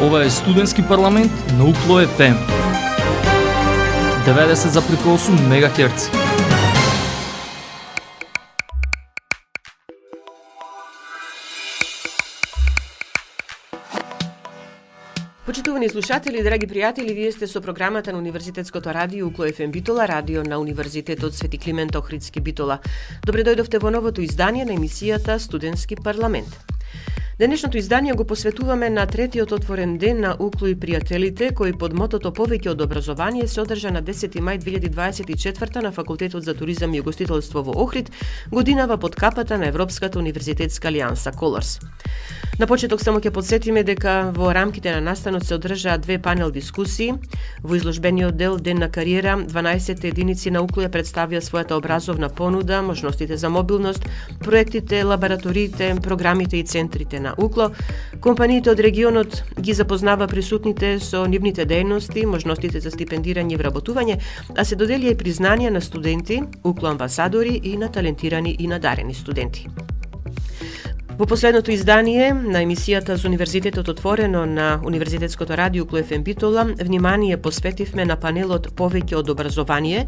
Ова е студентски парламент на UKLO FM 90,8 МГц. Почитувани слушатели, драги пријатели, вие сте со програмата на Универзитетското радио UKLO FM Битола, радио на Универзитетот Свети Климент Охридски Битола. Добре дојдовте во новото издание на емисијата Студентски парламент. Денешното издание го посветуваме на третиот отворен ден на UKLO и пријателите, кој под мотото повеќе од образование се одржа на 10 мај 2024 на Факултетот за туризам и угостителство во Охрид, годинава под капата на Европската универзитетска алијанса Колорс. На почеток само ќе подсетиме дека во рамките на настанот се одржаа две панел дискусии. Во изложбениот дел Ден на кариера, 12 единици на UKLO ја представија својата образовна понуда, можностите за мобилност, проектите, лабораториите, програмите и центрите на UKLO. Компаниите од регионот ги запознава присутните со нивните дејности, можностите за стипендирање и вработување, а се доделија и признанија на студенти, UKLO амбасадори и на талентирани и надарени студенти. Во последното издание на емисијата за Универзитетот отворено на Универзитетското радио UKLO FM Битола, внимание посветивме на панелот Повеќе од образование,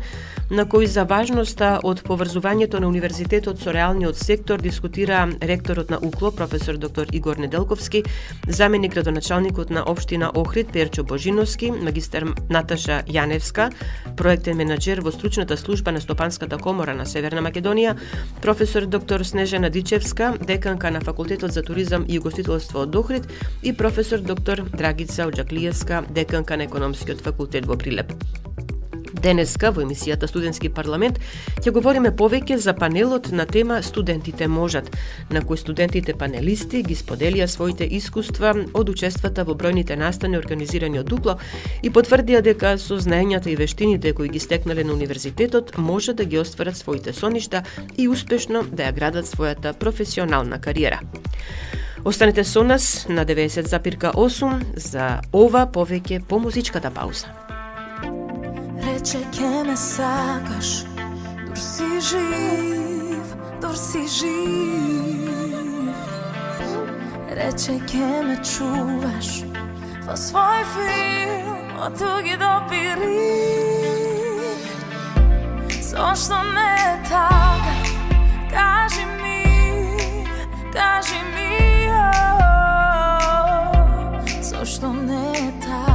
на кој за важноста од поврзувањето на универзитетот со реалниот сектор дискутира ректорот на UKLO, професор доктор Игор Неделковски, заменик градоначалникот на општина Охрид Перчо Божиновски, магистер Наташа Јаневска, проектен менаџер во стручната служба на Стопанската комора на Северна Македонија, професор доктор Снежана Дичевска, деканка на Факултетот за туризам и угостителство од Охрид и професор доктор Драгица Оџаклиевска, деканка на Економскиот факултет во Прилеп. Денеска во емисијата Студентски парламент ќе говориме повеќе за панелот на тема Студентите можат, на кој студентите панелисти ги споделија своите искуства од учествата во бројните настани организирани од UKLO и потврдија дека со знаењата и вештините кои ги стекнале на универзитетот може да ги остварат своите соништа и успешно да ја градат својата професионална кариера. Останете со нас на 90,8 за ова повеќе по музичката пауза. Рече ке ме сакаш, дур си жив, дур си жив. Рече ке ме чуваш во свој филм од туги допири. Зошто не е така? Кажи ми, зошто не е така?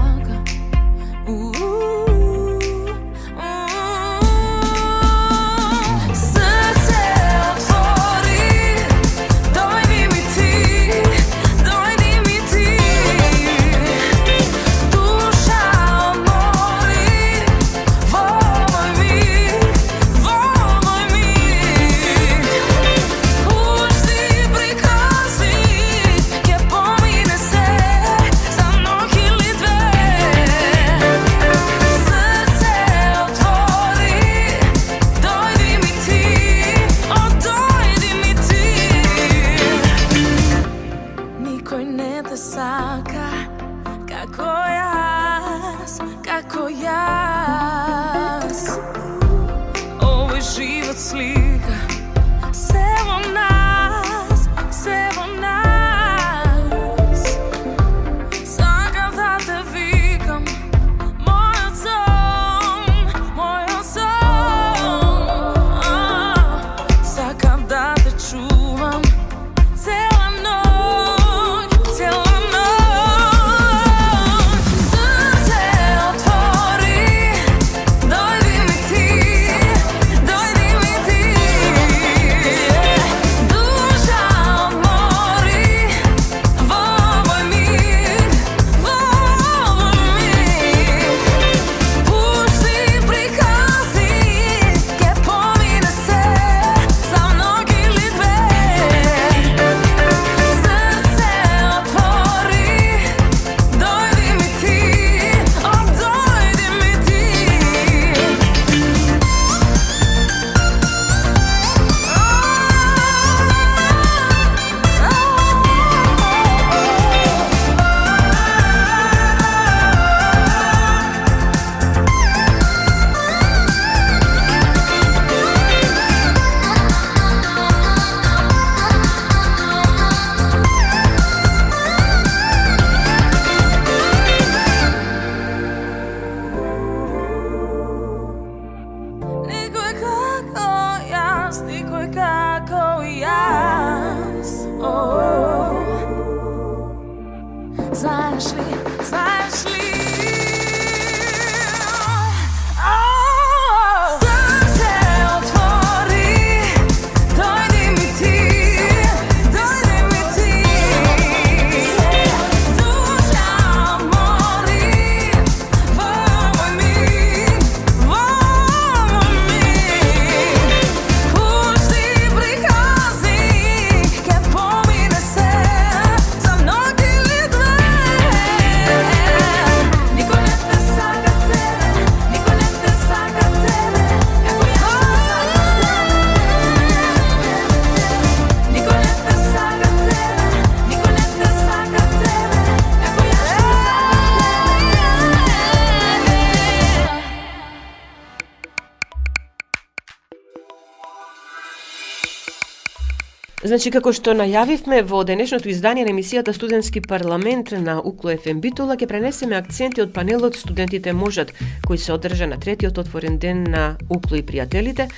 Значи, како што најавивме во денешното издание на емисијата Студентски парламент на УКЛО ФМ Битола, ќе пренесеме акценти од панелот Студентите можат, кој се одржа на третиот отворен ден на УКЛО и пријателите,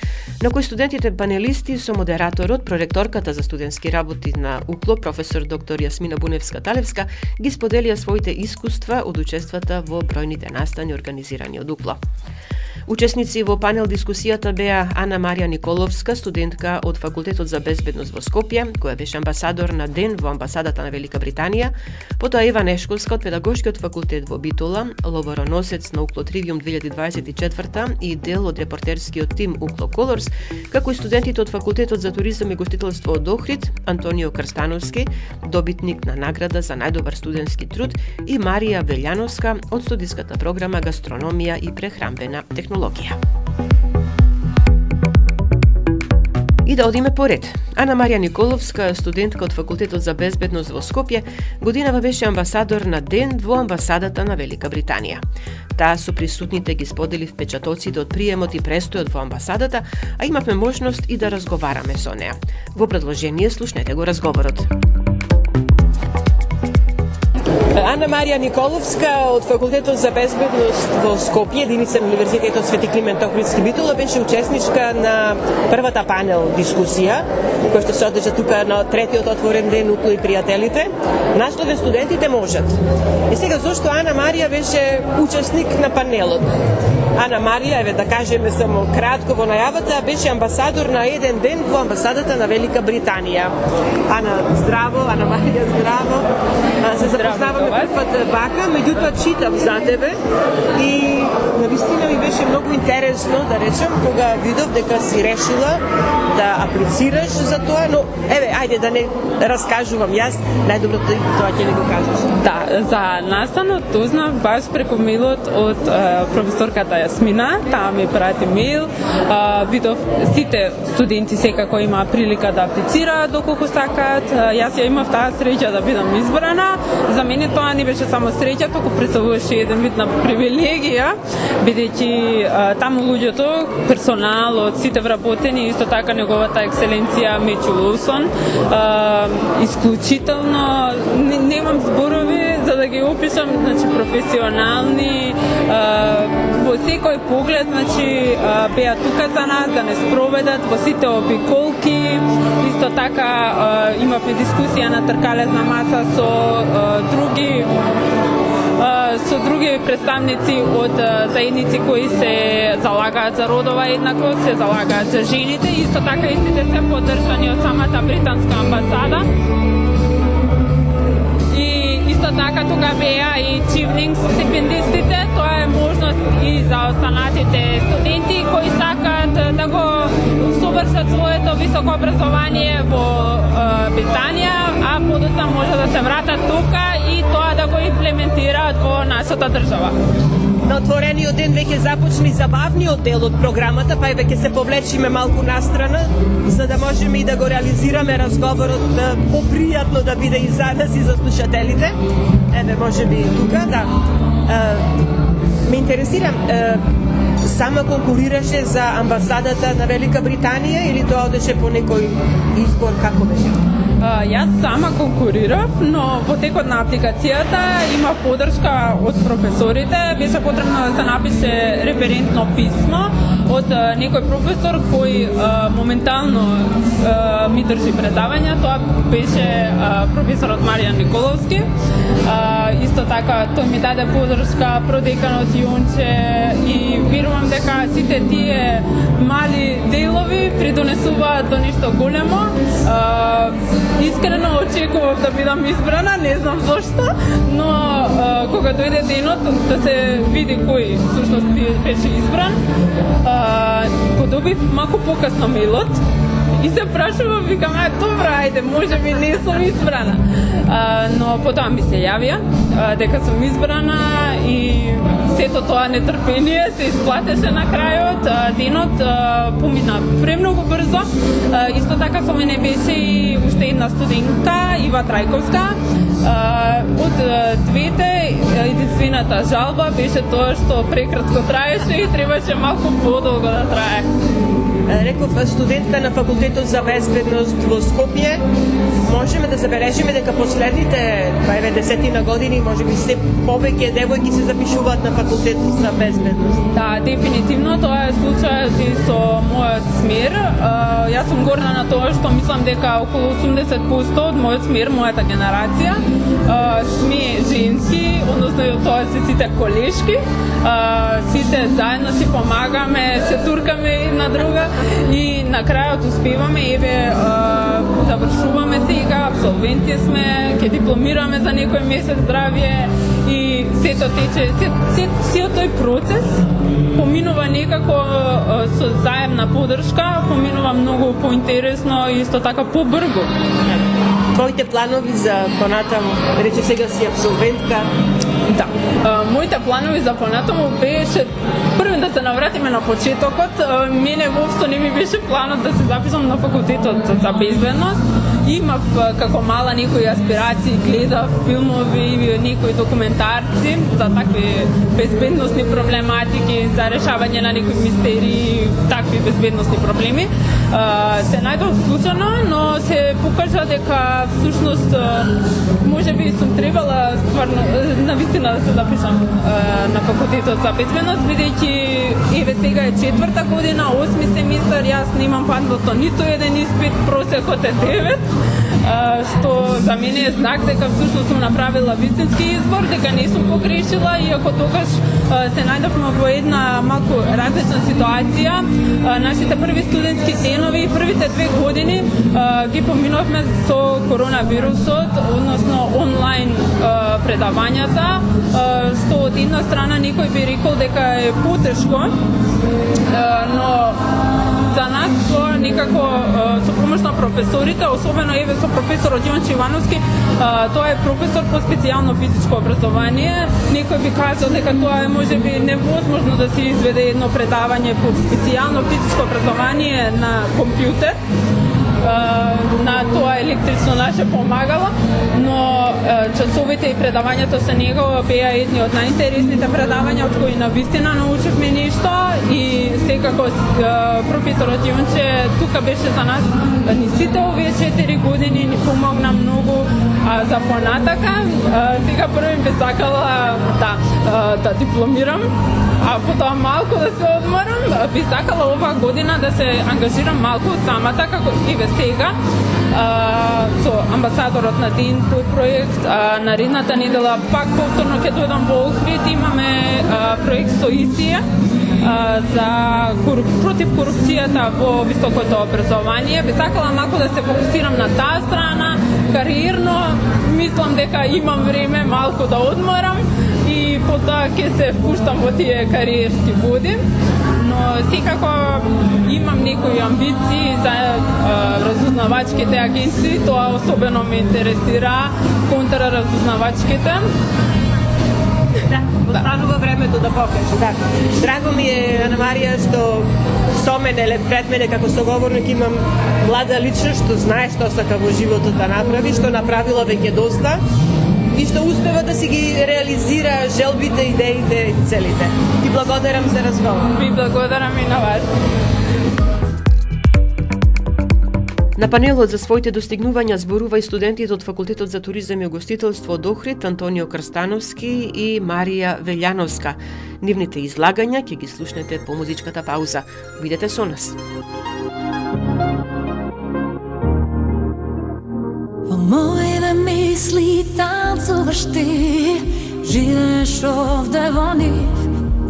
на кој студентите панелисти со модераторот, проректорката за студентски работи на УКЛО, професор доктор Јасмина Буневска-Талевска, ги споделија своите искуства од учествата во бројните настани организирани од УКЛО. Учесници во панел дискусијата беа Ана Марија Николовска, студентка од Факултетот за безбедност во Скопје, која беше амбасадор на ден во амбасадата на Велика Британија, потоа Ева Нешковска од Педагошкиот факултет во Битола, лобороносец на УКЛО Тривиум 2024 и дел од репортерскиот тим УКЛО Колорс, како и студентите од Факултетот за туризам и гостителство од Охрид, Антонио Крстановски, добитник на награда за најдобар студентски труд, и Марија Велјановска од студиската програма Гастрономија и прехранбена технологија. И да одиме поред. Ана Марија Николовска, студентка од Факултетот за безбедност во Скопје, годинава беше амбасадор на ден во амбасадата на Велика Британија. Таа со присутните ги сподели впечатоците од приемот и престојот во амбасадата, а имавме можност и да разговараме со неа. Во продолжение слушнете го разговорот. Ана Марија Николовска од Факултетот за безбедност во Скопје, единица на Универзитетот Свети Климент Охридски Битола, беше учесничка на првата панел дискусија, која што се одржа тука на третиот отворен ден УКЛО и пријателите. Насловен Студентите можат. И сега зошто Ана Марија беше учесник на панелот? Ана Марија, еве да кажеме само кратко во најавата, беше амбасадор на еден ден во амбасадата на Велика Британија. Ана, здраво, Ана Марија, здраво. Се запознаваме првпат вака, меѓутоа читав за тебе и навистина ми беше многу интересно, да речем, кога видов дека си решила да аплицираш за тоа, но еве, ајде да не раскажувам јас, најдоброто тоа ќе не го кажеш. Да, за настанот узнав баш преку мејлот од професорката Јасмина, таа ми прати мејл, видов сите студенти секако има прилика да аплицираат доколку сакаат. Јас ја имав таа среќа да бидам избрана. За мене тоа не беше само среќа, туку представуваше еден вид на привилегија, бидејќи таму луѓето, персоналот, сите вработени, исто така неговата екселенција Мечу Лоусон, исклучително, немам зборови за да ги опишам, значи професионални, во секој поглед, значи беа тука за нас да не спроведат во сите обиколки. Исто така имавме дискусија на тркалезна маса со други представници од заедници кои се залагаат за родова еднаквост, се залагаат за жените, исто така истите се поддржани од самата британска амбасада. И исто така тука беа и чивлинг стипендистите, тоа е можност и за останатите студенти кои сакаат да го совршат своето високо образование во Британија, а подоцна може да се вратат тука и тоа да го имплементираат во нашата држава. На отворениот ден веќе започна и забавниот дел од програмата, па еве ќе се повлечиме малку настрана, за да можеме и да го реализираме разговорот попријатно да биде и за нас и за слушателите. Еве може би тука, да. Ме интересира, сама конкурираше за амбасадата на Велика Британија или тоа одеше по некој избор, како беше? Јас сама конкурирав, но во текот на апликацијата има поддршка од професорите. Беше потребно да се напише референтно писмо од некој професор кој моментално ми држи предавања. Тоа беше професорот Маријан Николовски. Исто така тој ми даде поддршка, продеканот Јонче, и верувам дека сите тие мали делови придонесуваат до нешто големо. Искрено очекував да бидам избрана, не знам зошто, но кога дојде денот да се види кој всушност беше избран, го добив малку покасно мејлот и се прашував, викам, добра, ајде, може би не сум избрана. Но потоа ми се јавија дека сум избрана и сето тоа нетрпение се исплатеше на крајот. Денот помина премногу брзо. Исто така со мене беше и уште една студентка, Ива Трајковска. Од двете, единствената жалба беше тоа што прекратко траеше и требаше малку подолго да трае. Реков студентка на факултетот за безбедност во Скопје. Можеме да забележиме дека последните 10 години можеби се повеќе девојки се запишуваат на факултетот за безбедност. Да, дефинитивно тоа е случајот и со мојот смер. Јас сум горда на тоа што мислам дека околу 80% од мојот смер, мојата генерација, сме женски, односно тоа се сите колешки. Сите заедно си помагаме, се туркаме една друга и на крајот успеваме, завршуваме сега, абсолвенти сме, ќе дипломираме за некој месец здравје и сето тече, сиот тој процес поминува некако со заемна поддршка, поминува многу поинтересно и исто така побрзо. Твоите планови за понатаму, рече сега си абсолвентка. Да, моите планови за понатаму беше прво да се навратиме на почетокот. Мене воопшто не ми беше планот да се запишам на факултетот за безбедност. Имав како мала некои аспирации, гледав филмови, некои документарци за такви безбедностни проблематики, за решавање на некои мистерии, такви безбедностни проблеми. Се најдов случајно, но се покажа дека всушност можеби сум требала стварно навистина да се запишам на факултетот за безбедност, бидејќи еве сега е 4-та година, 8-ми семестар, јас немам паднато ниту еден испит, просекот е 9, што за мене е знак дека всушност сум направила вистински избор, дека не сум погрешила, иако тогаш се најдовме во една малку различна ситуација. Нашите први студентски денови, првите 2 години ги поминавме со коронавирусот, односно онлайн предавањата, што од една страна некој би рекол дека е потешко, но за нас тоа некако со помош на професорите, особено еве со професорот Иван Ивановски, тоа е професор по специјално физичко образование. Некој би кажал дека тоа е можеби невозможно да се изведе едно предавање по специјално физичко образование на компјутер. На тоа електрично наше помагало, но часовите и предавањето со него беа едни од најинтересните предавања од кои навистина научивме нешто и секако професорот Иванче тука беше за нас ни сите овие 4 години, ни помогна многу за понатака. Сега прво би сакала да дипломирам, а потоа малку да се одморам. Би сакала оваа година да се ангажирам малку самата, како и сега, со амбасадорот на ДИН тој проект. Наредната недела пак повторно ќе дојдам во Охрид, имаме проект со ИСИЕ за против корупцијата во високото образование. Би сакала малку да се фокусирам на таа страна, кариерно, мислам дека имам време малку да одморам и потоа ќе се впуштам во тие кариерски води. Но секако имам некои амбиции за разузнавачките агенции, тоа особено ме интересира, контраразузнавачките. Да, останува времето да покаже, да. Драго ми е, Ана Марија, што со мене или пред мене како соговорник имам млада личност што знае што сака во животот да направи, што направила веќе доста и што успева да си ги реализира желбите, идеите и целите. Ти благодарам за разговор. Ви благодарам и на вас. На панелот за своите достигнувања зборува и студентите од Факултетот за туризам и угостителство од Охрид, Антонио Крстановски и Марија Велјановска. Нивните излагања ќе ги слушнете по музичката пауза. Бидете со нас. Во моите мисли танцуваш ти, живееш овде во нив.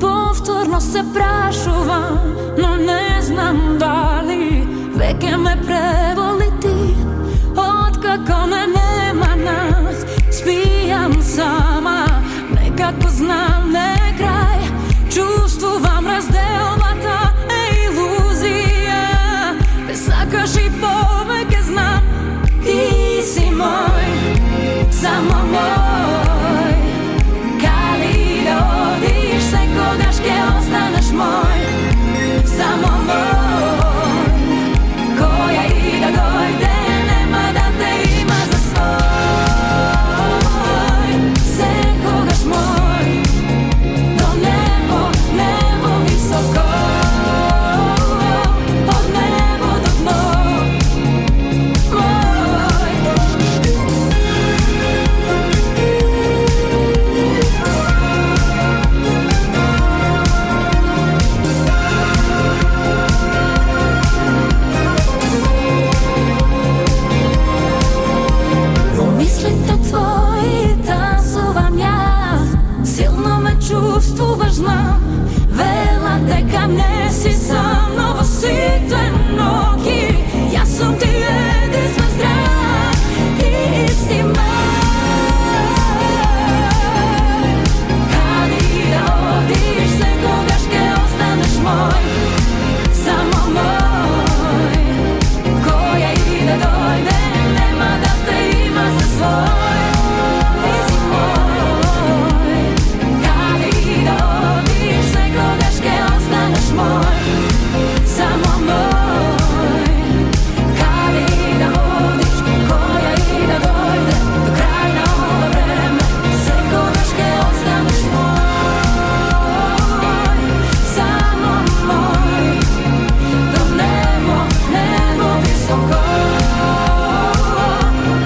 Повторно се прашувам, но не знам дали веќе ме преволи ти. Откако не нема нас, спијам сама, некако знам не крај. Чувствувам разделата е илузија, те сакаш и повеќе знам. Ти си мој, само мој. Кали да одиш, секогаш ќе останеш мој, само мој. Која и да дојде, нема да те има за мислите твои танцувам јас. Силно ме чувствуваш, знам. Вела дека не си сам, но во сите ноќи јас сум ти единствен зрак. Ти си каде и да одиш, секогаш ке останеш мој, само мој. Која и да дојде, нема да те има за свој. Ти си мој, каде и да одиш, секогаш ке останеш мој, само мој. Каде и да одиш, која и да дојде, до крај на ова време, секогаш ке останеш мој, само мој. До небо, небо високо,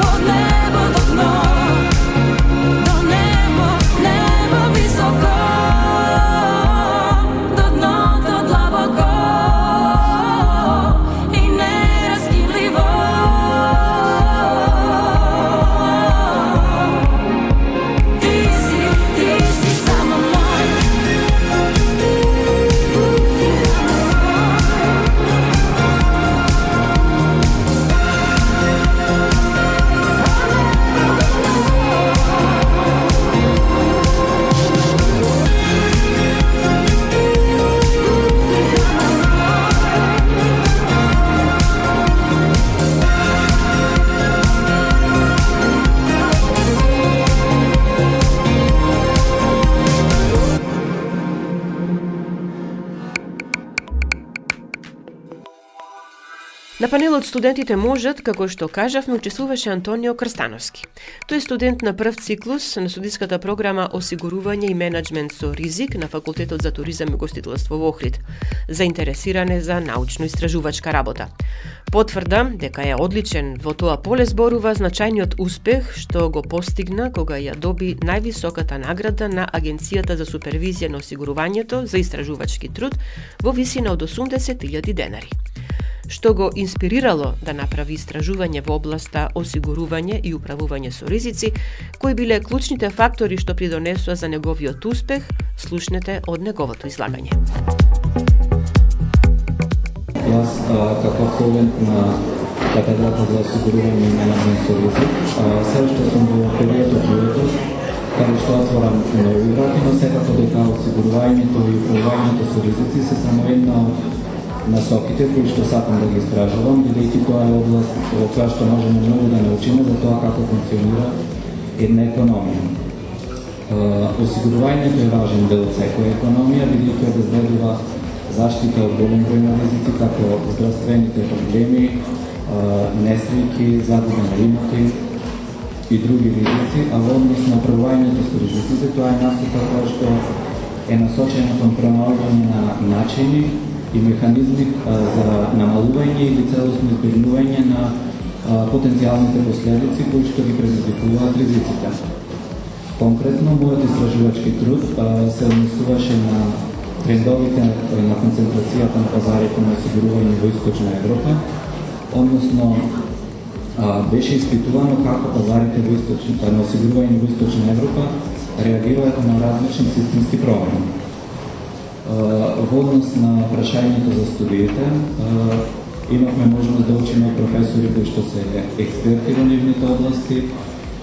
од небо до дно, до небо, небо високо, до дното длабоко и нераскидливо. Ти си само мој. На панелот студентите можат, како што кажавме, учествуваше Антонио Крстановски. Тој е студент на прв циклус на студиската програма Осигурување и менаџмент со ризик на Факултетот за туризам и гостителство во Охрид, заинтересиран е за научно-истражувачка работа. Потврда дека е одличен во тоа поле зборува значајниот успех што го постигна кога ја доби највисоката награда на Агенцијата за супервизија на осигурувањето за истражувачки труд во висина од 80.000 денари. Што го инспирирало да направи истражување во областа осигурување и управување со ризици, кои биле клучните фактори што придонесоа за неговиот успех, слушнете од неговото излагање. Јас како абсолвент на катедрата за осигурување и менаџмент со ризик, се уште сум во период од животот каде што отворам нови врати, но секако дека осигурувањето и управувањето со ризици се само една од насоките кои што сакам да ги истражувам, бидејќи тоа е област во која што можеме многу да научиме за тоа како функционира една економија. Осигурувањето е важен дел од секоја економија, бидејќи обезбедува заштита од голем број на ризици, како здравствените проблеми, несреќи, загуба на имоти и други ризици, а во однос на управувањето со ризиците, тоа е насока која што е насочена кон пронаоѓање на начини и механизми за намалување или целосно избегнување на потенцијалните последици кои што ги предизвикуваат ризиците. Конкретно, мојот истражувачки труд се однесуваше на трендовите на концентрацијата на пазарите на осигурување во Источна Европа, односно беше испитувано како пазарите на осигурување во Источна Европа реагираат на различни системски промени. Во однос на прашањето за студиите, имавме можност да учиме професори кои што се експерти во нивните области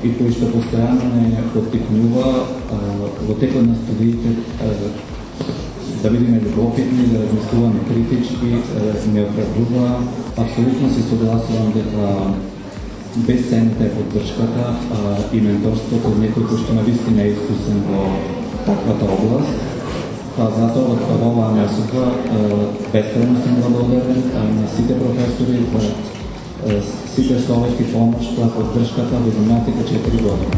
и кои што постојано не поттикнува во текот на студиите да бидеме любопитни, да размислуваме критички, не оправдува. Апсолутно се согласувам дека безценната е поддршката и менторството од некој кој што навистина е искусен во таквата област. Затоа во оваа насока бескрајно сум благодарен на сите професори за сите совети, помошта, поддршката во изминатите 4 години.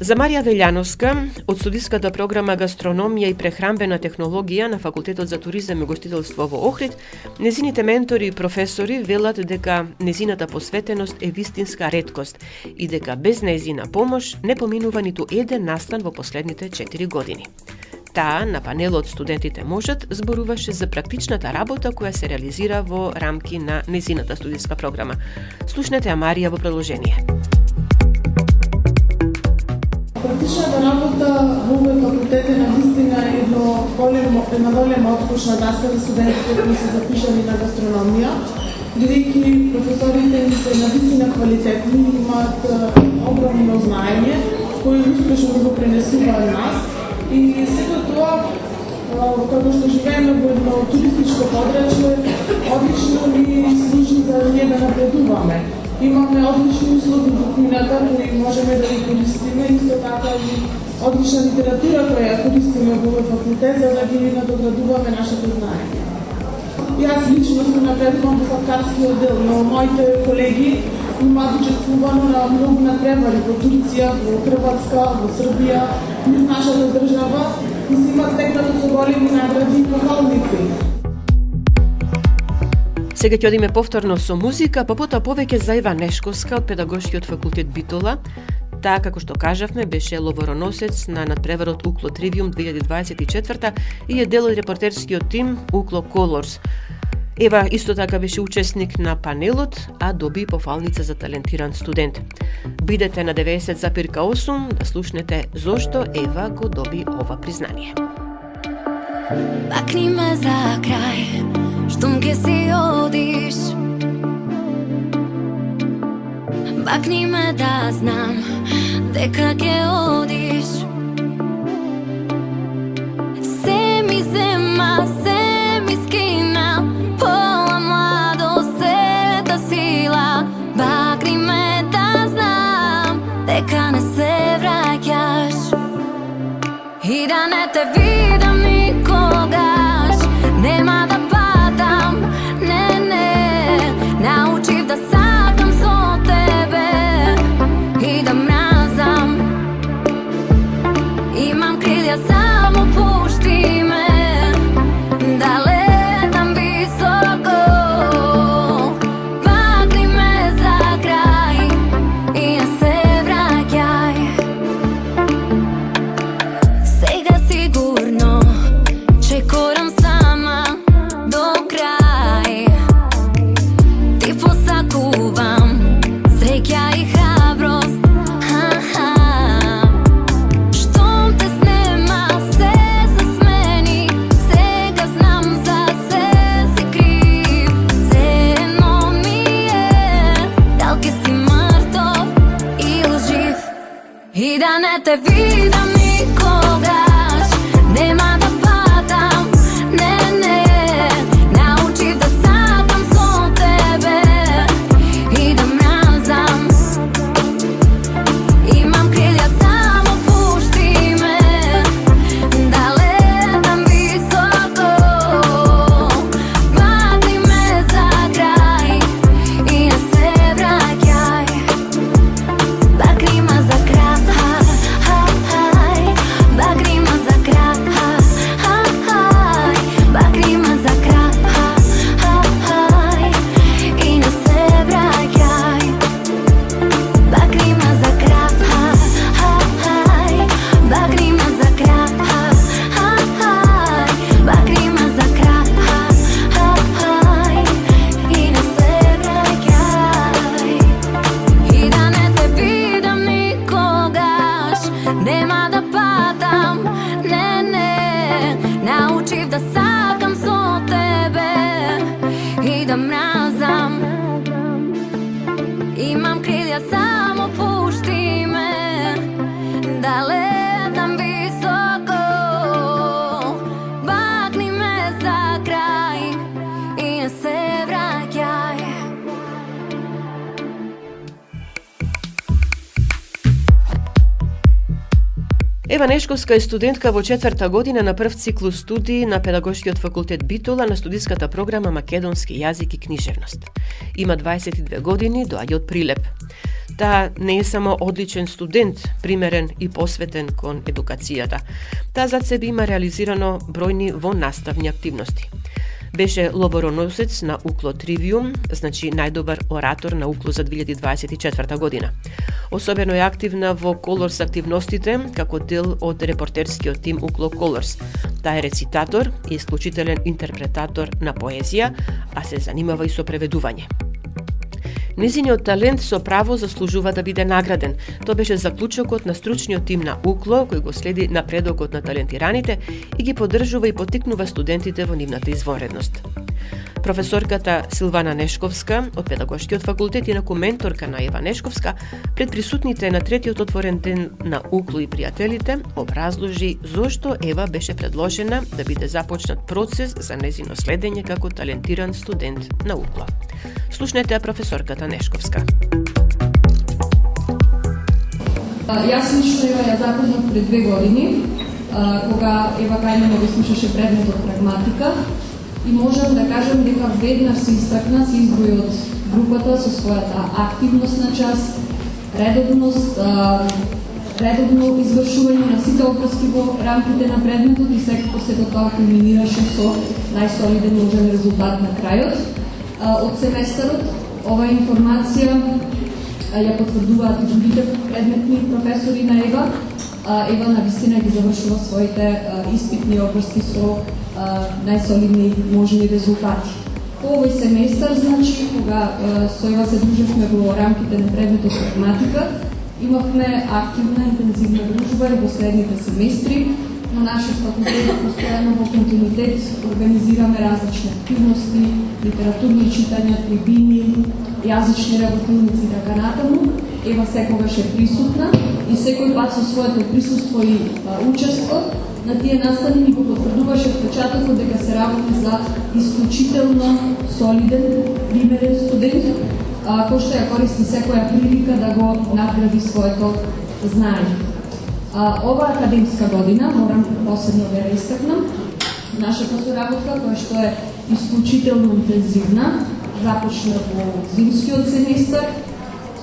За Марија Велјановска, од студиската програма Гастрономија и прехранбена технологија на Факултетот за туризам и гостителство во Охрид, незините ментори и професори велат дека незината посветеност е вистинска реткост и дека без незина помош не поминува ниту еден настан во последните 4 години. Таа на панелот Студентите можат зборуваше за практичната работа која се реализира во рамки на незината студиска програма. Слушнете ја Марија во продолжение. Практичната работа во овој факултет е навистина една голема откушна даска за студентите кои се запишани на гастрономија, бидејќи професорите ни се навистина квалитетни, имаат огромно знаење кои успешно го пренесуваат нас и сето тоа како што живееме во едно туристичко подрачје, одлично ни служи за ние да напредуваме. Имаме одлични услови во кухината кои можеме да ги користиме, исто така и одлична литература која користиме во овој факултет за да ги надоградуваме нашето знаење. Јас лично сум напредувам во факарскиот дел, но моите колеги имаат учествувано на многу надпревари во Турција, во Хрватска, во Србија, низ нашата држава и се имаат стекнато со големи награди и похвалници. Сега ќе одиме повторно со музика, па потоа повеќе за Ева Нешковска од Педагошкиот факултет Битола. Таа, како што кажавме, беше ловороносец на надпреварот Укло Тривиум 2024 и е дел од репортерскиот тим Укло Колорс. Ева исто така беше учесник на панелот, а доби пофалница за талентиран студент. Бидете на 90,8 да слушнете зошто Ева го доби ова признание. Bakni me za kraj, штом ке си одиш. Bakni me да знам дека ке одиш. Се ми зема, се ми скина, пола младост, сета сила. Bakni me да знам дека не се враќаш и да не те видам никогаш. Нема да падам, не, научив да сакам со тебе и да мразам. Имам крилја, само пушти ме да летам високо. Пакни ме за крај и не се враќај. Сега сигурно чекорам сама до крај. Ти посакувам среќа и храброст. Штом те снема, се засмени. Сега знам за се си крив. Се едно ми е, дал ке си мртов или жив. И да не те видам никогаш. Нема да падам, не, научив да сакам со тебе и да мразам. Имам крилја, само пушти ме да летам високо. Пакни ме за крај и не се враќај. Пакни ме за крај, пакни ме за крај, пакни ме за крај и не се враќај. Пакни ме за крај, пакни ме за крај, пакни ме за крај и не се враќај. И да не те видам никогаш. Нема да падам, не, научив да сакам со тебе и да мразам. Имам крилја, само пушти ме да летам високо. Пакни ме за крај и не се враќај. Ева Нешковска е студентка во 4-та година на прв циклус студии на Педагошкиот факултет Битола на студиската програма Македонски јазик и книжевност. Има 22 години, доаѓа од Прилеп. Таа не е само одличен студент, примерен и посветен кон едукацијата. Таа зад себе има реализирано бројни наставни активности. Беше лобороносец на Укло Тривиум, значи најдобар оратор на Укло за 2024 година. Особено е активна во Колорс активностите, како дел од репортерскиот тим Укло Колорс. Таа е рецитатор и исклучителен интерпретатор на поезија, а се занимава и со преведување. Незиниот талент со право заслужува да биде награден. Тоа беше заклучокот на стручниот тим на Укло, кој го следи напредокот на талентираните и ги поддржува и поттикнува студентите во нивната извонредност. Професорката Силвана Нешковска од Педагошкиот факултет и инаку менторка на Ева Нешковска пред присутните на третиот отворен ден на Укло и пријателите образложи зошто Ева беше предложена да биде започнат процес за незино следење како талентиран студент на Укло. Слушнете ја професорката Нешковска. Јас лично ја запознав пред 2 години, кога Ева Кајнена го слушаше предметот прагматика, и можам да кажам дека веднаш се истакна, се изброи од групата со својата активност на час, редовно извршување на сите опаски во рамките на предметот и секако се тоа кулминираше со најсолиден можен резултат на крајот. Од семестарот ова информација ја потврдуваат и другите предметни професори на Ева. Ева навистина ги завршува своите испитни обрски со најсолидни можни резултати. По овој семестар, значи, кога со Ева се дружевме во рамките на предметот прагматика, имавме активна, интензивна дружба и во следните семестри. На нашиот факултет постојано во континуитет организираме различни активности, литературни читања, трибини, јазични работилници и така натаму. Ева секогаш е присутна и секој пат со своето присуство и учество на тие настави ни го потврдуваше впечатокот дека се работи за исклучително солиден, примерен студент, кој што ја користи секоја прилика да го надгради своето знаење. Ова академска година, морам посебно да ја истакнам, нашата соработка, која што е исклучително интензивна, започна во зимскиот семестар.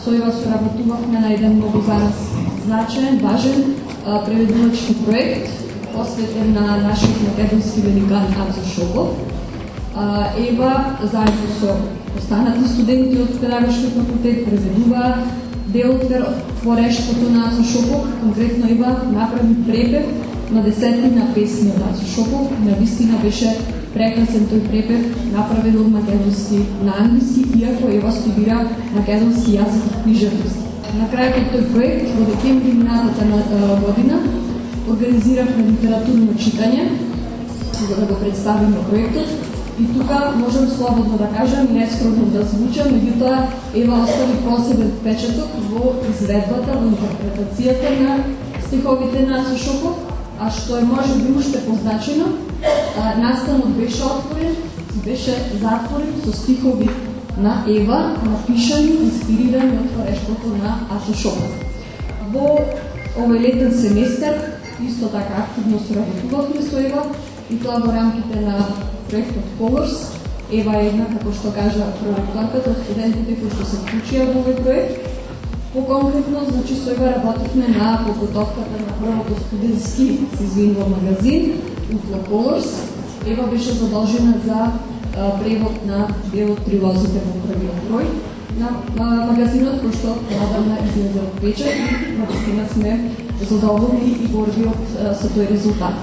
Со Ева соработувавме на еден многу за нас значаен, важен преведувачки проект, посветен на нашиот македонски великан Ацо Шопов. Ева, заедно со останати студенти од Педагошкиот факултет, преведува дел од творештвото на Ацо Шопов. Конкретно Ева направи препев на десетина песни од Ацо Шопов. Навистина беше прекрасен тој препев, направен од македонски на англиски, иако Ева студира македонски јазик и книжевност. На крајот од тој проект, во декември минатата година, организиравме литературно читање, за да го представиме проектот. И тука можам слободно да кажам и нескромно да звучам, меѓутоа Ева остави посебен впечаток во изведбата, во интерпретацијата на стиховите на Ацо Шопов, а што е може би уште позначено, настанот беше отворен и беше затворен со стихови на Ева, напишани, инспирирани од творештвото на Ацо Шопов. Во овој летен семестар исто така активно соработувавме со Ева и тоа во рамките на проектот Колорс. Ева е една, како што кажа проректорката, од студентите кои што се вклучија во овој проект. По-конкретно, значи, со Ева работивме на подготовката на првото студентски магазин Укло Колорс. Ева беше задолжена за превод на дел од трилозите во првиот број на магазинот, кој што надамна излезе од печат и навистина сме задоволни и горди со тој резултат.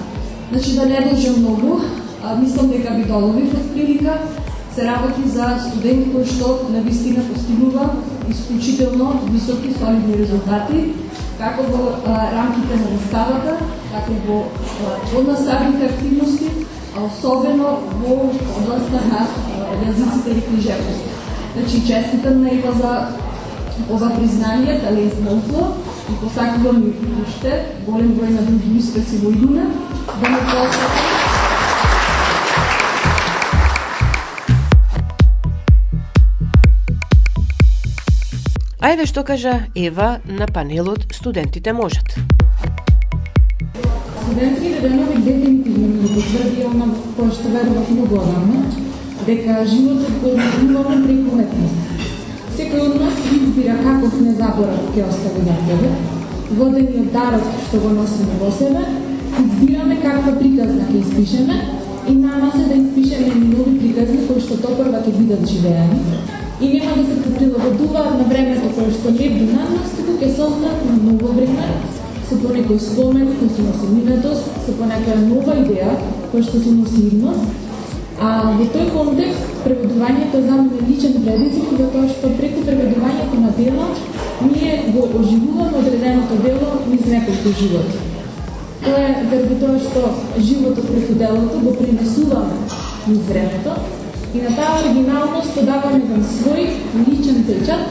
Значи, да не должам многу, мислам дека би доловив од прилика, се работи за студент кој што навистина постигнува исклучително високи солидни резултати, како во рамките на наставата, така и во поднаставните активности, а особено во областта на јазиците и книжевност. Значи, честитам на Ева за ова признание, талент на Укло, и посакувам и уште голем број на други успеси во иднина, да ме посакувам. А еве што кажа Ева на панелот Студентите можат. Студентите денови дефинитивно ми потврди она кој што верував многу одамна, дека животот го одмиваме преку уметност. Секој од нас избира каков незаборав ќе остави на себе, водени од дарот што го носиме во себе, избираме каква приказна ќе испишеме и на нас е да испишеме нови приказни кои што топрва ќе бидат живеани и нема да се прилагодуваат на времето кое што не би на нас, туку ќе се останат на ново време, со по некој спомен кој си носи минатост, со по некоја нова идеја која што си носи идност. А во тој контекст преведувањето е за мене личен предизвик, затоа што преку преведувањето на дело ние го оживуваме одреденото дело низ неколку животи. Тоа е заради тоа што животот преку делото го пренесуваме низ времето и на таа оригиналност додаваме еден свој личен печат,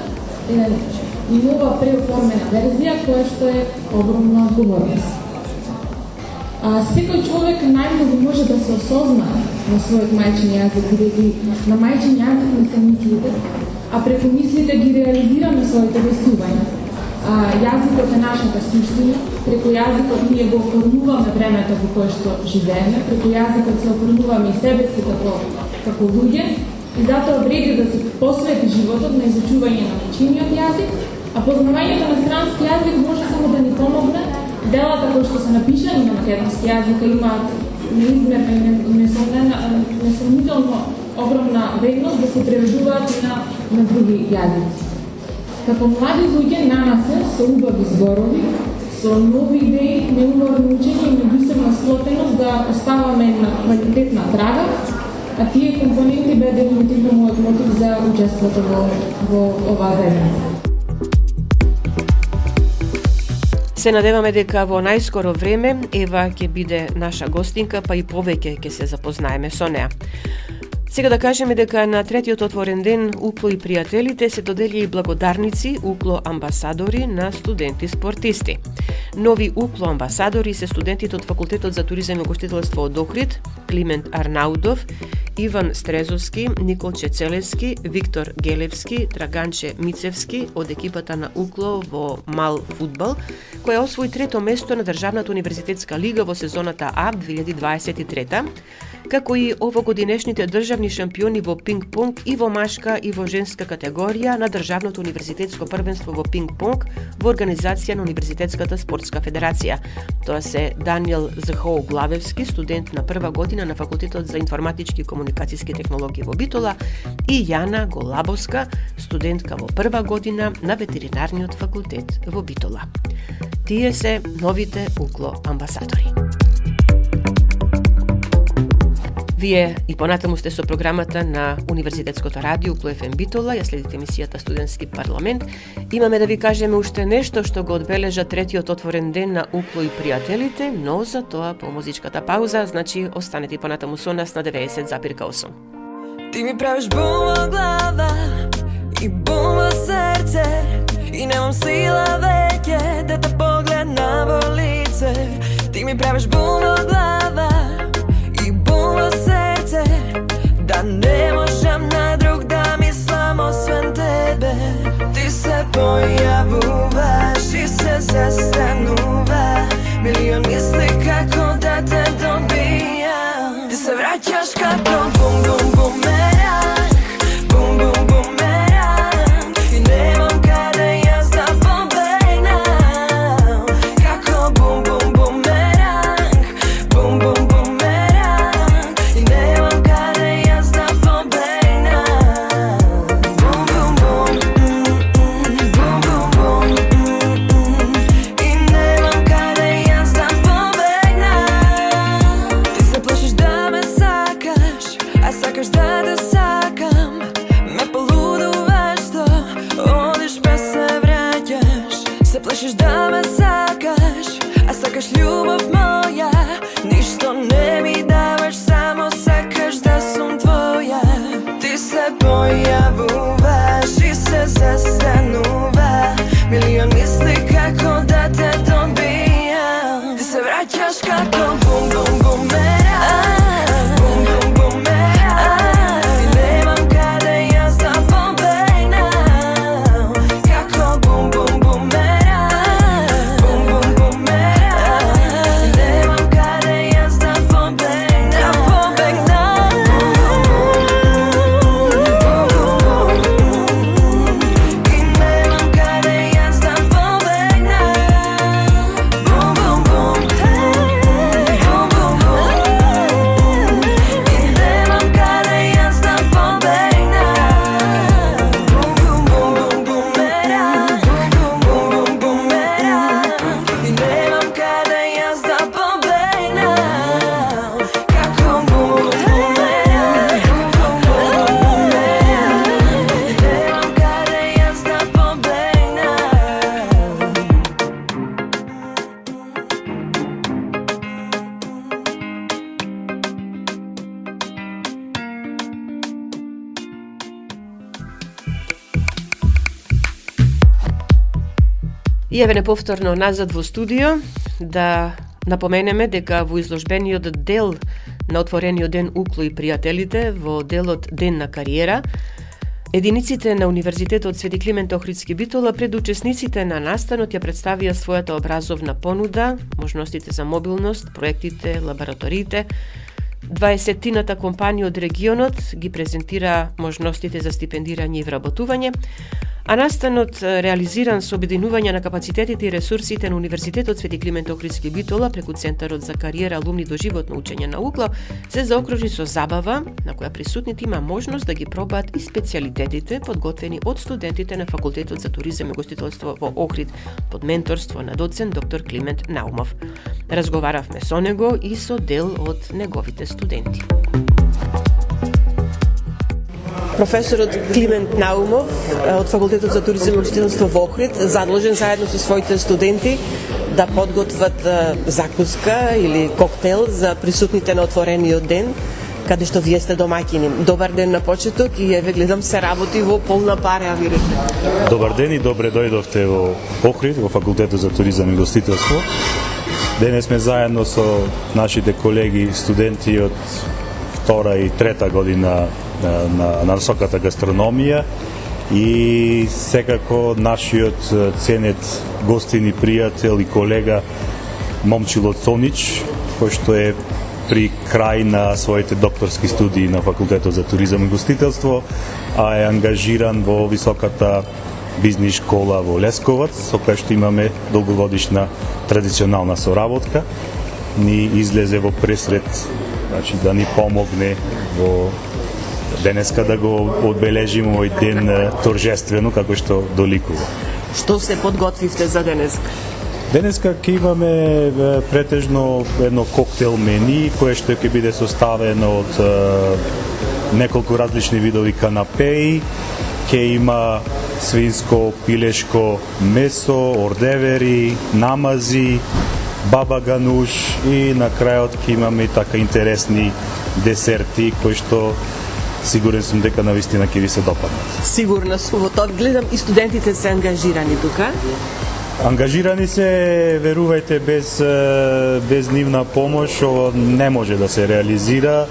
и нова преоформена верзија која што е огромна одговорност. Секој човек најмногу може да се осознае на својот мајчин јазик, бидејќи на мајчин јазик не се мислите, а преку мислите ги реализираме своите вестувања. Јазикот е нашата суштина, преку јазикот ние го оформуваме времето во кое што живееме, преку јазикот се оформуваме и себе си како луѓе, и затоа вреди да се посвети животот на изучување на мајчиниот јазик, а познавањето на странски јазик може само да ни помогне. Делата кои што се напишани на македонски јазик имаат неизмерна и несомнително огромна вредност да се преведуваат и на други јазици. Како млади луѓе на нас е со убави зборови, со нови идеи, неуморно учење и меѓусебна склопеност да оставаме на квалитетна трага, а тие компоненти бе дефинитивно мојот мотив за учеството во оваа заедница. Се надеваме дека во најскоро време Ева ќе биде наша гостинка, па и повеќе ќе се запознаеме со неа. Сега да кажеме дека на третиот отворен ден УКЛО и пријателите се додели и благодарници УКЛО амбасадори на студенти спортисти. Нови УКЛО амбасадори се студентите од Факултетот за туризам и гостителство од Охрид, Климент Арнаудов, Иван Стрезовски, Никол Чецелевски, Виктор Гелевски, Драганче Мицевски од екипата на УКЛО во мал фудбал, која освои трето место на Државната универзитетска лига во сезоната А 2023, како и овогодинешните државни шампиони во пинг-понг и во машка и во женска категорија на Државното универзитетско првенство во пинг-понг во организација на Универзитетската спортска федерација. Тоа се Даниел Захоу Главевски, студент на прва година на Факултетот за информатички и комуникацијски технологии во Битола, и Јана Голабовска, студентка во прва година на Ветеринарниот факултет во Битола. Тие се новите УКЛО амбасадори. Вие и понатаму сте со програмата на Универзитетското радио УКЛО ФМ Битола, ја следите емисијата Студентски парламент. Имаме да ви кажеме уште нешто што го одбележа третиот отворен ден на УКЛО и пријателите, но за тоа по музичката пауза, значи останете понатаму со нас на 90,8. Ти ми правиш бум во глава и бум во срце и немам сила веќе да те погледнам во лице. Ти ми правиш бум во глава и бум во срце, да не можам на друг да мислам освен тебе. Ти се појавуваш и се застанува, милион мисли како да те добијам. Ти се враќаш како бум бум бумеранг, бум бум бумеранг, и немам каде јас да побегнам. Како бум бум бумеранг, бум бум бумеранг, и немам каде јас да побегнам. Бум бум бум, бум бум И еве повторно назад во студио да напоменеме дека во изложбениот дел на отворениот ден Укло и пријателите во делот Ден на кариера, единиците на Универзитетот Свети Климент Охридски Битола пред учесниците на настанот ја представија својата образовна понуда, можностите за мобилност, проектите, лабораториите. 20-тината компании од регионот ги презентира можностите за стипендирање и вработување, а настанот реализиран со обединување на капацитетите и ресурсите на Универзитетот Свети Климент Охридски Битола преку Центарот за кариера, алумни до животно учење на Укло, се заокружи со забава на која присутните има можност да ги пробаат и специјалитетите подготвени од студентите на Факултетот за туризам и гостителство во Охрид под менторство на доцент доктор Климент Наумов. Разговаравме со него и со дел од неговите студенти. Професорот Климент Наумов од Факултетот за туризам и гостителство во Охрид задолжен заедно со своите студенти да подготват закуска или коктел за присутните на отворениот ден, каде што вие сте домаќини. Добар ден на почеток и еве гледам се работи во полна пара, ви рече. Добар ден и добре дојдовте во Охрид, во Факултетот за туризам и гостителство. Денес сме заедно со нашите колеги студенти од втора и трета година на високата гастрономија и секако нашиот ценет гостин и пријател и колега Момчило Цонич, кој што е при крај на своите докторски студии на Факултетот за туризам и гостителство, а е ангажиран во високата бизнис школа во Лесковац, со која што имаме долгогодишна традиционална соработка. Ни излезе во пресред, значи да ни помогне во денеска да го одбележиме овој ден торжествено како што доликува. Што се подготвивте за денес? Денеска ќе имаме претежно едно коктел мени кое што ќе биде составено од неколку различни видови канапеи. Ќе има свинско, пилешко месо, ордевери, намази, баба гануш и на крајот ќе имаме така интересни десерти кои што сигурен сум дека навистина ќе ви се допаднат. Сигурна сум во тоа. Гледам и студентите се ангажирани тука. Ангажирани се, верувајте, без нивна помош ово не може да се реализира.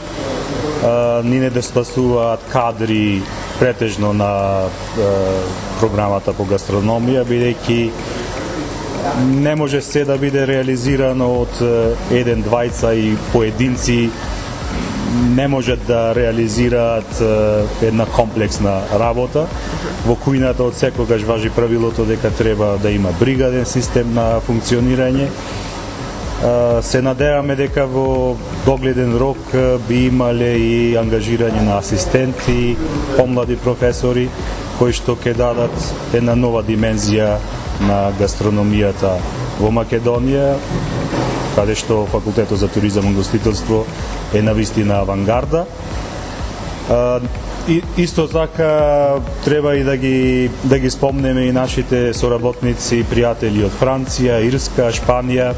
Ни недостасуваат кадри претежно на програмата по гастрономија, бидејќи не може се да биде реализирано од еден, двајца и поединци не можат да реализираат една комплексна работа. Во кујната од секогаш важи правилото дека треба да има бригаден систем на функционирање. Се надеваме дека во догледен рок би имале и ангажирање на асистенти, помлади професори, кои што ќе дадат една нова димензија на гастрономијата во Македонија, каде што Факултетот за туризам и гостителство е навистина авангарда. Исто така треба и да ги спомнеме и нашите соработници и пријатели од Франција, Ирска, Шпанија,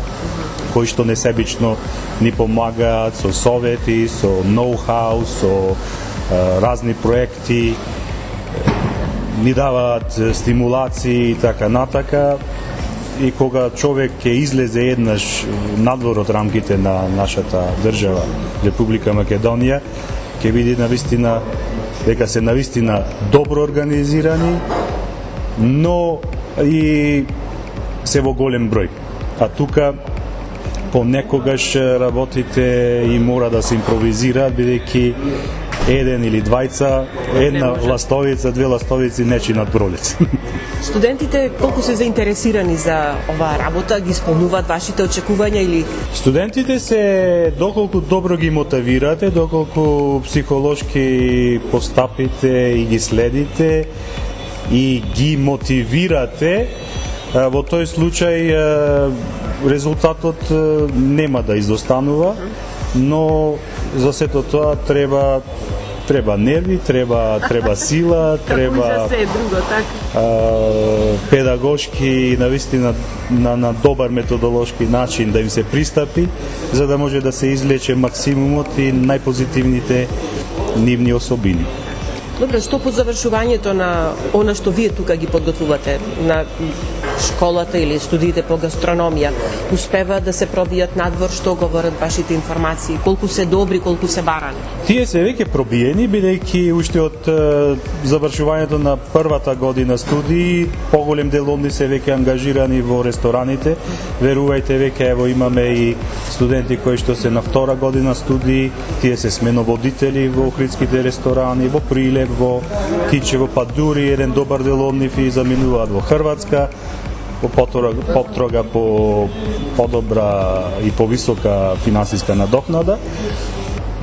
кои што несебично ни помагаат со совети, со ноу-хау, со разни проекти, ни даваат стимулации и така натака. И кога човек ќе излезе еднаш надвор од рамките на нашата држава, Република Македонија, ќе види навистина дека се навистина добро организирани, но и се во голем број. А тука понекогаш работите и мора да се импровизираат, бидејќи еден или двајца, една ластовица, две ластовици не чинат пролет. Студентите колку се заинтересирани за оваа работа, ги исполнуваат вашите очекувања или? Студентите се доколку добро ги мотивирате, доколку психолошки постапите и ги следите и ги мотивирате, во тој случај резултатот нема да изостанува, но за сето тоа треба нерви, треба сила, треба педагошки навистина на добар методолошки начин да им се пристапи, за да може да се излече максимумот и најпозитивните нивни особини. Добре, што по завршувањето на она што вие тука ги подготвувате, на школата или студиите по гастрономија успеваат да се пробијат надвор? Што говорат вашите информации? Колку се добри, колку се барани? Тие се веќе пробиени, бидејќи уште од завршувањето на првата година студии, поголем дел од нив се веќе ангажирани во рестораните. Верувајте, веќе ево имаме и студенти кои што се на втора година студии, тие се сменоводители во охридските ресторани, во Прилеп, во Кичево, па дури еден добар дел од нив и заминуваат во Хрватска, во потрага по подобра и повисока финансиска надокнада.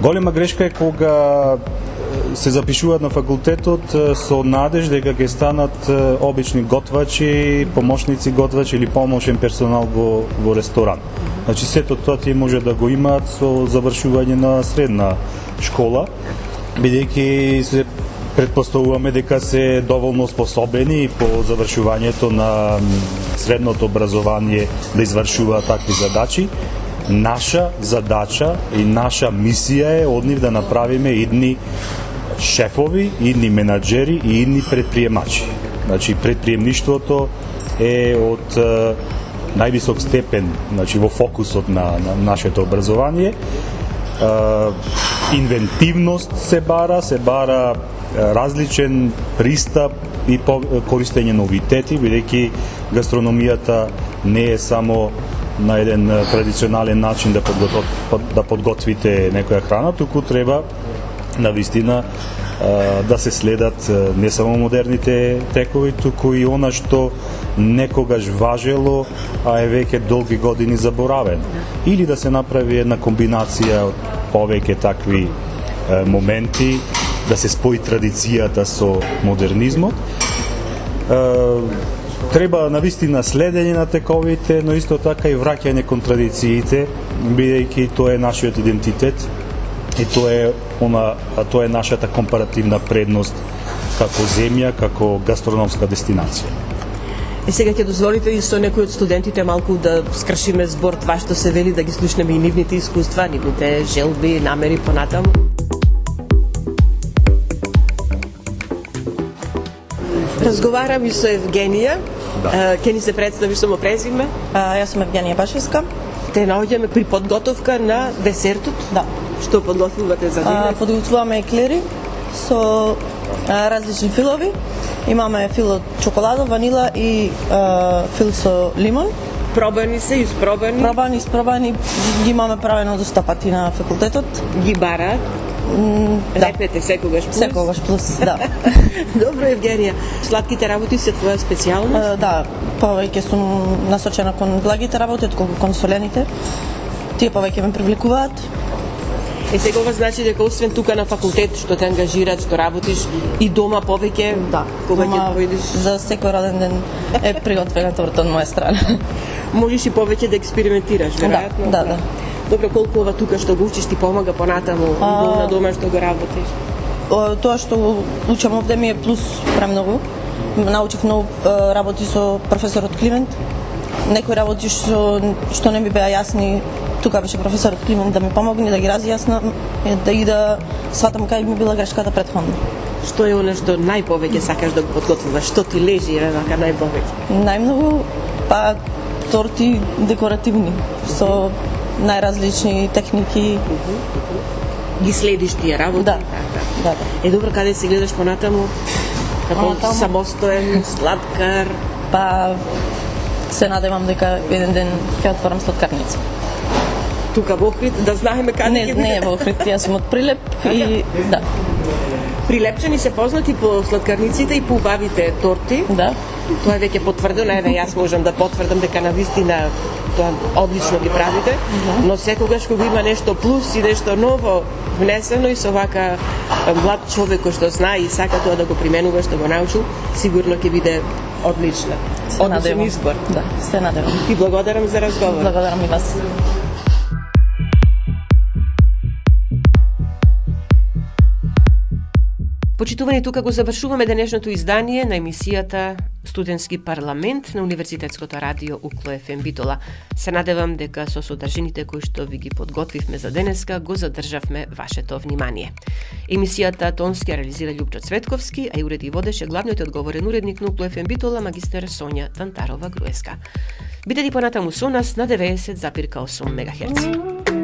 Голема грешка е кога се запишуваат на факултетот со надеж дека ќе станат обични готвачи, помошници готвачи или помошен персонал во ресторан. Значи сето тоа тие може да го имаат со завршување на средна школа, бидејќи се предпоставуваме дека се доволно способени по завршувањето на средното образование да извршуваат такви задачи. Наша задача и наша мисија е од нив да направиме идни шефови, идни менаџери и идни предприемачи. Значи предприемништвото е од највисок степен, значи во фокусот на нашето образование. Инвентивност се бара различен пристап и користење новитети, бидејќи гастрономијата не е само на еден традиционален начин да подготвите некоја храна, туку треба навистина да се следат не само модерните текови, туку и она што некогаш важело, а е веќе долги години заборавено. Или да се направи една комбинација од повеќе такви моменти, да се спои традицијата со модернизмот. Треба навистина следење на тековите, но исто така и враќање кон традициите, бидејќи тоа е нашиот идентитет и тоа е нашата компаративна предност како земја, како гастрономска дестинација. Сега ќе дозволите и со некои од студентите малку да скршиме збор това што се вели, да ги слушнеме и нивните искуства, нивните желби, намери понатаму. Разговарам и со Евгенија. Ќе ни се представиш само презиме? Јас сум Евгенија Башевска. Те наоѓаме при подготовка на десертот? Да. Што подготвувате за денес? Подготвуваме еклери со различни филови. Имаме фил од чоколада, ванила и фил со лимон. Пробани се, испробани? Пробани, испробани. Ги имаме правено доста пати на факултетот. Ги бараат? Да. Репете секогаш плюс? Секогаш плюс, да. Добро, Евгенија. Сладките работи се твоја специјалност? Да, повеќе сум насочена кон благите работи, отколку кон солените. Тие повеќе ме привлекуваат. Сега ова значи дека освен тука на факултет што те ангажираат, што работиш, и дома повеќе? Да, кога ќе дома појдеш? за секој роден ден е приготвена торта од моја страна. Можеш и повеќе да експериментираш, веројатно? Да. Добро, колку ова тука што го учиш ти помага понатаму на дома што го работиш? Тоа што учам овде ми е плюс премногу. Научив многу работи со професорот Климент. Некои работи што не ми беа јасни, тука беше професорот Климент да ми помогне да ги разјаснам и да сватам кај ми била грешката претходно. Што е оно што најповеќе сакаш да го подготвуваш? Што ти лежи вака најповеќе? Најмногу торти декоративни со најразлични техники. Ги следиш тие работи? Да. Добро, каде се гледаш понатаму? Како самостоен, сладкар? Се надевам дека еден ден ќе отворам сладкарница. Тука во Охрид, да знаеме каде ќе биде? Не е во Охрид, јас сум од Прилеп и да. Прилепчани се познати по сладкарниците и по убавите торти. Да. Тоа е веќе потврдено, еве јас можам да потврдам дека навистина тоа одлично ги правите, но секогаш кога има нешто плюс и нешто ново внесено и со вака млад човек кој што знае и сака тоа да го применува што го научил, сигурно ќе биде одлично. Одличен избор. Да, се надевам. И благодарам за разговор. Благодарам и вас. Почитувани, тука го завршуваме денешното издание на емисијата Студентски парламент на Универзитетското радио УКЛО ФМ Битола. Се надевам дека со содржините кои што ви ги подготвивме за денеска го задржавме вашето внимание. Емисијата тонски реализира Љупчо Цветковски, а и уреди и водеше главниот и одговорен уредник на УКЛО ФМ Битола магистер Сонја Тантарова-Груеска. Бидете понатаму со нас на 90,8 МГц.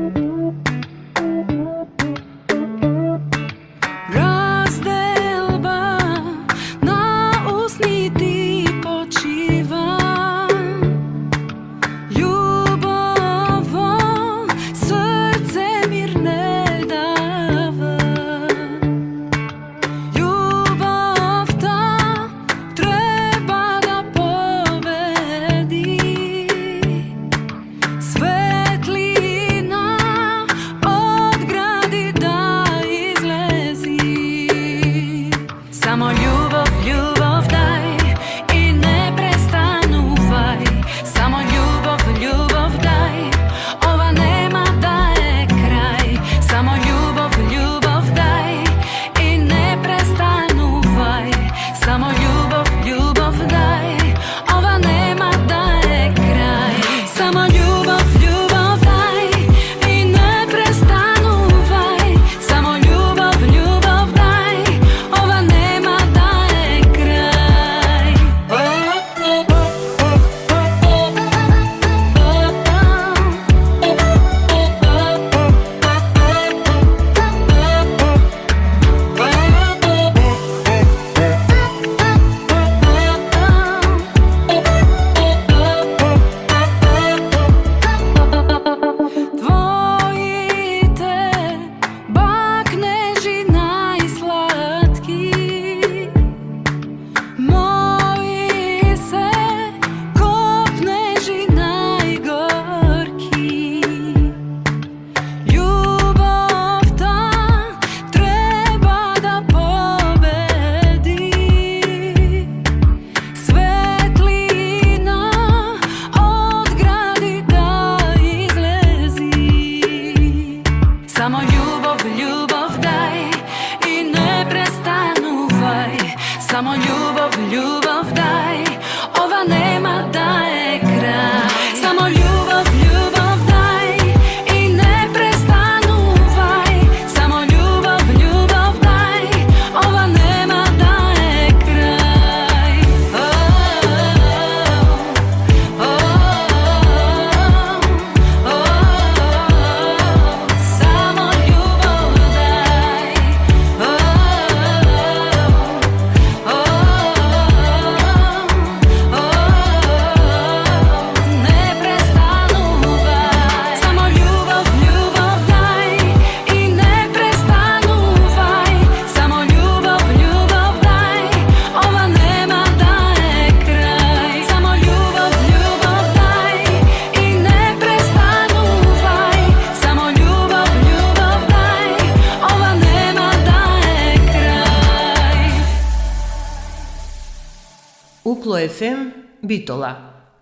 УКЛО ФМ Битола,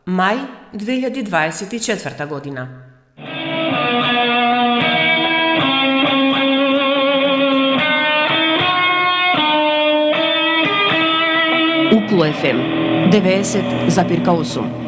мај 2024 година. УКЛО ФМ 90,8.